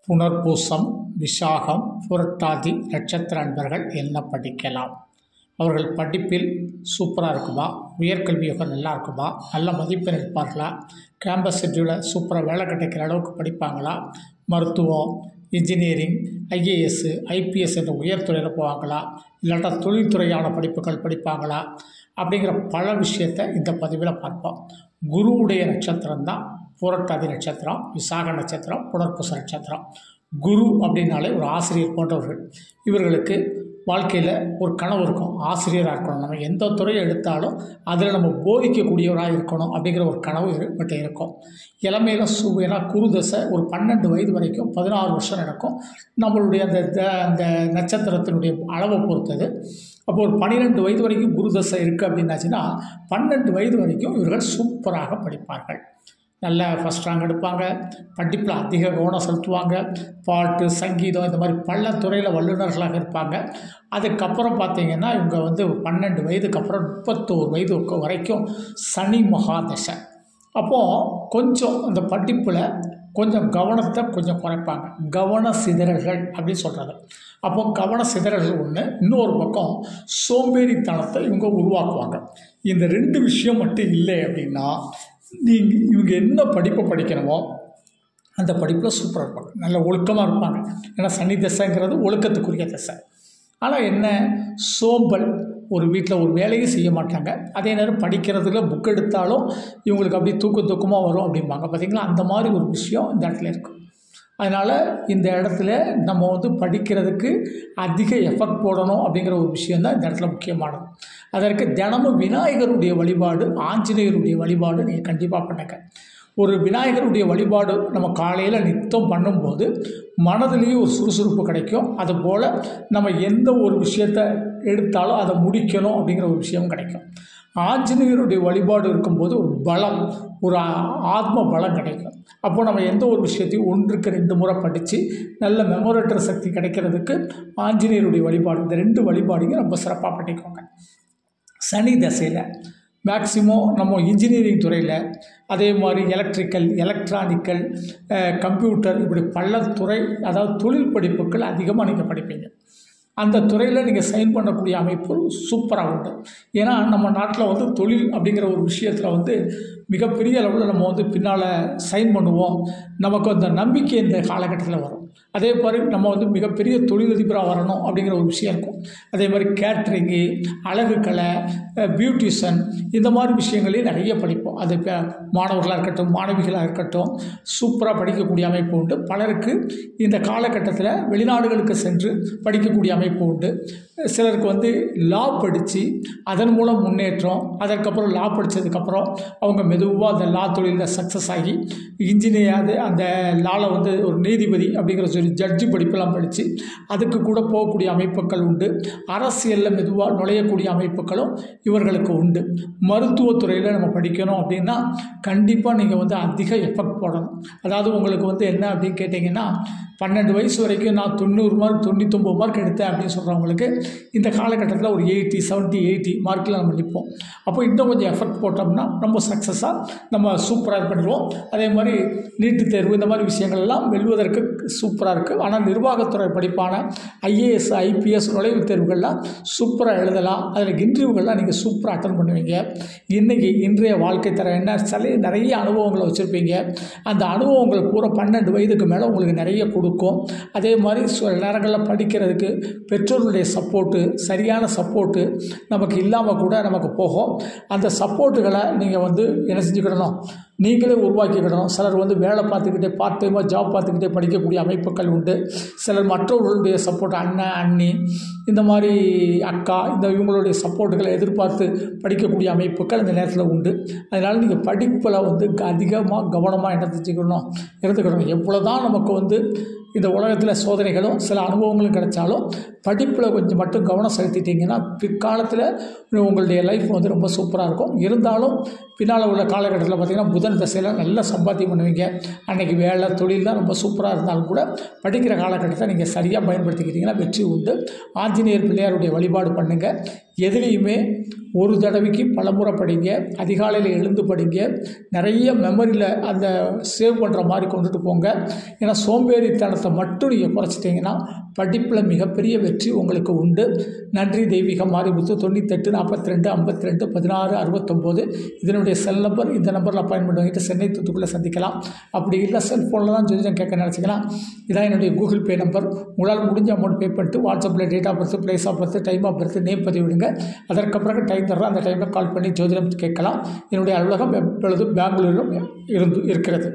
புனர்பூசம், விசாகம், புரட்டாதி நட்சத்திர அன்பர்கள் என்ன படிக்கலாம்? அவர்கள் படிப்பில் சூப்பராக இருக்குமா? உயர்கல்வி யோகம் நல்லா இருக்குமா? நல்ல மதிப்பெண் எடுப்பார்களா? கேம்பஸ் ஷெட்யூலில் சூப்பராக வேலை கிடைக்கிற அளவுக்கு படிப்பாங்களா? மருத்துவம், இன்ஜினியரிங், ஐஏஎஸ், ஐபிஎஸ் என்ற உயர்துறையில் போவாங்களா? இல்லாட்டா தொழில்துறையான படிப்புகள் படிப்பாங்களா? அப்படிங்கிற பல விஷயத்தை இந்த பதிவில் பார்ப்போம். குருவுடைய நட்சத்திரம் தான் புரட்டாதி நட்சத்திரம், விசாக நட்சத்திரம், புனர்பூச நட்சத்திரம். குரு அப்படின்னாலே ஒரு ஆசிரியர் போன்றவர்கள். இவர்களுக்கு வாழ்க்கையில் ஒரு கனவு இருக்கும், ஆசிரியராக இருக்கணும், நம்ம எந்த துறையை எடுத்தாலும் அதில் நம்ம போதிக்கக்கூடியவராக இருக்கணும் அப்படிங்கிற ஒரு கனவு இவர்கிட்ட இருக்கும். இளமையில் ஏன்னா குரு தசை ஒரு 12 வயது வரைக்கும் 16 வருஷம் நடக்கும். நம்மளுடைய அந்த நட்சத்திரத்தினுடைய அளவை பொறுத்தது. அப்போ ஒரு 12 வயது வரைக்கும் குரு தசை இருக்குது அப்படின்னாச்சுன்னா 12 வயது வரைக்கும் இவர்கள் சூப்பராக படிப்பார்கள். நல்ல ஃபஸ்ட் ரேங்க் எடுப்பாங்க, படிப்பில் அதிக கவனம் செலுத்துவாங்க, பாட்டு, சங்கீதம், இந்த மாதிரி பல துறையில் வல்லுநர்களாக இருப்பாங்க. அதுக்கப்புறம் பார்த்திங்கன்னா இவங்க 12 வயதுக்கு அப்புறம் 31 வயது வரைக்கும் சனி மகாதசை. அப்போது கொஞ்சம் அந்த படிப்பில் கொஞ்சம் கவனத்தை கொஞ்சம் குறைப்பாங்க, கவன சிதறல்கள் அப்படின்னு சொல்கிறது. அப்போது கவன சிதறல்கள் ஒன்று, இன்னொரு பக்கம் சோம்பேறித்தனத்தை இவங்க உருவாக்குவாங்க. இந்த 2 விஷயம் மட்டும் இல்லை அப்படின்னா இவங்க என்ன படிப்பை படிக்கணுமோ அந்த படிப்பில் சூப்பராக இருப்பாங்க, நல்ல ஒழுக்கமாக இருப்பாங்க. ஏன்னா சனி தசைங்கிறது ஒழுக்கத்துக்குரிய தசை. ஆனால் என்ன, சோம்பல், ஒரு வீட்டில் ஒரு வேலையும் செய்ய மாட்டாங்க, அதே நேரம் படிக்கிறதுல புக் எடுத்தாலும் இவங்களுக்கு அப்படி தூக்கமாக வரும் அப்படிம்பாங்க. பார்த்திங்களா, அந்த மாதிரி ஒரு விஷயம் இந்த இடத்துல இருக்கும். அதனால் இந்த இடத்துல நம்ம படிக்கிறதுக்கு அதிக எஃபர்ட் போடணும் அப்படிங்கிற ஒரு விஷயந்தான் இந்த இடத்துல முக்கியமானது. அதற்கு தினமும் விநாயகருடைய வழிபாடு, ஆஞ்சநேயருடைய வழிபாடு நீங்கள் கண்டிப்பாக பண்ணுங்க. ஒரு விநாயகருடைய வழிபாடு நம்ம காலையில் நித்தம் பண்ணும்போது மனதிலேயும் ஒரு சுறுசுறுப்பு கிடைக்கும். அதுபோல் நம்ம எந்த ஒரு விஷயத்தை எடுத்தாலும் அதை முடிக்கணும் அப்படிங்கிற ஒரு விஷயம் கிடைக்கும். ஆஞ்சநேயருடைய வழிபாடு இருக்கும்போது ஒரு பலம், ஒரு ஆத்ம பலம் கிடைக்கும். அப்போது நம்ம எந்த ஒரு விஷயத்தையும் 1க்கு 2 முறை படித்து நல்ல மெமோரேட்டர் சக்தி கிடைக்கிறதுக்கு ஆஞ்சநேயருடைய வழிபாடு, இந்த 2 வழிபாடுங்க ரொம்ப சிறப்பாக பண்ணிக்கோங்க. சனி தசையில் மேக்சிமம் நம்ம இன்ஜினியரிங் துறையில், அதே மாதிரி எலக்ட்ரிக்கல், எலக்ட்ரானிக்கல், கம்ப்யூட்டர், இப்படி பல துறை, அதாவது தொழில் படிப்புகள் அதிகமாக நீங்கள் படிப்பீங்க. அந்த துறையில் நீங்கள் சைன் பண்ணக்கூடிய அமைப்பு சூப்பராக உண்டு. ஏன்னா நம்ம நாட்டில் தொழில் அப்படிங்கிற ஒரு விஷயத்தில் மிகப்பெரிய அளவில் நம்ம பின்னால் சைன் பண்ணுவோம். நமக்கு அந்த நம்பிக்கை இந்த காலகட்டத்தில் வரும். அதே மாதிரி நம்ம மிகப்பெரிய தொழிலதிபராக வரணும் அப்படிங்கிற ஒரு விஷயம் இருக்கும். அதே மாதிரி கேட்ரிங்கு, அழகு கலை, பியூட்டிஷன், இந்த மாதிரி விஷயங்களையும் நிறைய படிப்போம். அது மாணவர்களாக இருக்கட்டும், மாணவிகளாக இருக்கட்டும், சூப்பராக படிக்கக்கூடிய அமைப்பு உண்டு. பலருக்கு இந்த காலகட்டத்தில் வெளிநாடுகளுக்கு சென்று படிக்கக்கூடிய அமைப்பு உண்டு. சிலருக்கு லா படித்து அதன் மூலம் முன்னேற்றம், அதற்கப்புறம் லா படித்ததுக்கப்புறம் அவங்க மெதுவாக அந்த லா தொழிலில் சக்ஸஸ் ஆகி இன்ஜினியர், அந்த லாவில் ஒரு நீதிபதி அப்படிங்கிற சொல்லி ஜட்ஜு படிப்பெல்லாம் படித்து அதுக்கு கூட போகக்கூடிய அமைப்புகள் உண்டு. அரசியலில் மெதுவாக நுழையக்கூடிய அமைப்புகளும் இவர்களுக்கு உண்டு. மருத்துவத்துறையில் நம்ம படிக்கணும் அப்படின்னா கண்டிப்பாக நீங்கள் அதிக எஃபெக்ட் போடணும். அதாவது உங்களுக்கு என்ன அப்படின்னு கேட்டிங்கன்னா, 12 வயசு வரைக்கும் நான் 90 மார்க் 99 மார்க் எடுத்தேன் அப்படின்னு சொல்கிறவங்களுக்கு இந்த காலகட்டத்தில் ஒரு 80, 70, 80 மார்க்கில் நம்ம நிற்போம். அப்போ இன்னும் கொஞ்சம் எஃபர்ட் போட்டோம்னா ரொம்ப சக்ஸஸாக நம்ம சூப்பராக பண்ணிடுவோம். அதே மாதிரி நீட்டு தேர்வு, இந்த மாதிரி விஷயங்கள்லாம் வெல்வதற்கு சூப்பராக இருக்குது. ஆனால் நிர்வாகத்துறை படிப்பான ஐஏஎஸ், ஐபிஎஸ் நுழைவுத் தேர்வுகள்லாம் சூப்பராக எழுதலாம். அதில் இன்டர்வியூகள்லாம் நீங்கள் சூப்பராக அட்டன் பண்ணுவீங்க. இன்றைய வாழ்க்கை தர என்ன நிறைய அனுபவங்களை வச்சுருப்பீங்க. அந்த அனுபவங்கள் பூரா 12 வயதுக்கு மேலே உங்களுக்கு நிறைய கொடுக்கும். அதே மாதிரி சில நேரங்களில் படிக்கிறதுக்கு பெற்றோர்களுடைய சப்போர்ட்டு, சரியான சப்போர்ட்டு நமக்கு இல்லாமல் கூட நமக்கு போகும். அந்த சப்போர்ட்டுகளை நீங்கள் என்ன செஞ்சுக்கிடணும், நீங்களே உருவாக்கிக்கிடணும். சிலர் வேலை பார்த்துக்கிட்டே, பார்ட் டைமாக ஜாப் பார்த்துக்கிட்டே படிக்கக்கூடிய அமைப்புகள் உண்டு. சிலர் மற்றவர்களுடைய சப்போர்ட், அண்ணன், அண்ணி, இந்த மாதிரி அக்கா, இவங்களுடைய சப்போர்ட்டுகளை எதிர்பார்த்து படிக்கக்கூடிய அமைப்புகள் இந்த நேரத்தில் உண்டு. அதனால் நீங்கள் படிப்பில் அதிகமாக கவனமாக இருந்துக்கணும். எவ்வளோ தான் நமக்கு இந்த உலகத்தில் சோதனைகளும் சில அனுபவங்களும் கிடைச்சாலும் படிப்பில் கொஞ்சம் மட்டும் கவனம் செலுத்திட்டிங்கன்னா பிற்காலத்தில் உங்களுடைய லைஃப் ரொம்ப சூப்பராக இருக்கும். இருந்தாலும் பின்னால் உள்ள காலகட்டத்தில் பார்த்திங்கன்னா புதன் தசையில் நல்லா சம்பாத்தியம் பண்ணுவீங்க. அன்றைக்கி வேலை, தொழில் தான் ரொம்ப சூப்பராக இருந்தாலும் கூட படிக்கிற காலகட்டத்தை நீங்கள் சரியாக பயன்படுத்திக்கிட்டிங்கன்னா வெற்றி உண்டு. ஆஞ்சநேயர் பிள்ளையாருடைய வழிபாடு பண்ணுங்கள். எதுலேயுமே ஒரு தடவைக்கு பலமுறை படிங்க, அதிகாலையில் எழுந்து படிங்க, நிறைய மெமரியில் அந்த சேவ் பண்ணுற மாதிரி கொண்டுட்டு போங்க. ஏன்னா சோம்பேறித்தனத்தை மட்டும் நீங்கள் குறைச்சிட்டிங்கன்னா படிப்பில் மிகப்பெரிய வெற்றி உங்களுக்கு உண்டு. நன்றி. தெய்வீக மாரிமுத்து. 98 42 52 16 69 இதனுடைய செல் நம்பர். இந்த நம்பரில் அப்பாயின்மெண்ட் வாங்கிட்டு சென்னை தூத்துக்குள்ளே சந்திக்கலாம். அப்படி இல்லை செல்ஃபோனில் தான் ஜோதிடம் கேட்க நினச்சிக்கலாம். இதான் என்னுடைய கூகுள் பே நம்பர். உங்களால் முடிஞ்ச அமௌண்ட் பே பண்ணிட்டு வாட்ஸ்அப்பில் date of birth, place of birth, time of birth, name பதிவிடுங்க. அதற்கப்புறம் டைம் தர்றேன். அந்த டைமில் கால் பண்ணி ஜோதிடம் கேட்கலாம். என்னுடைய அலுவலகம் எப்பொழுது பெங்களூரிலும் இருக்கிறது.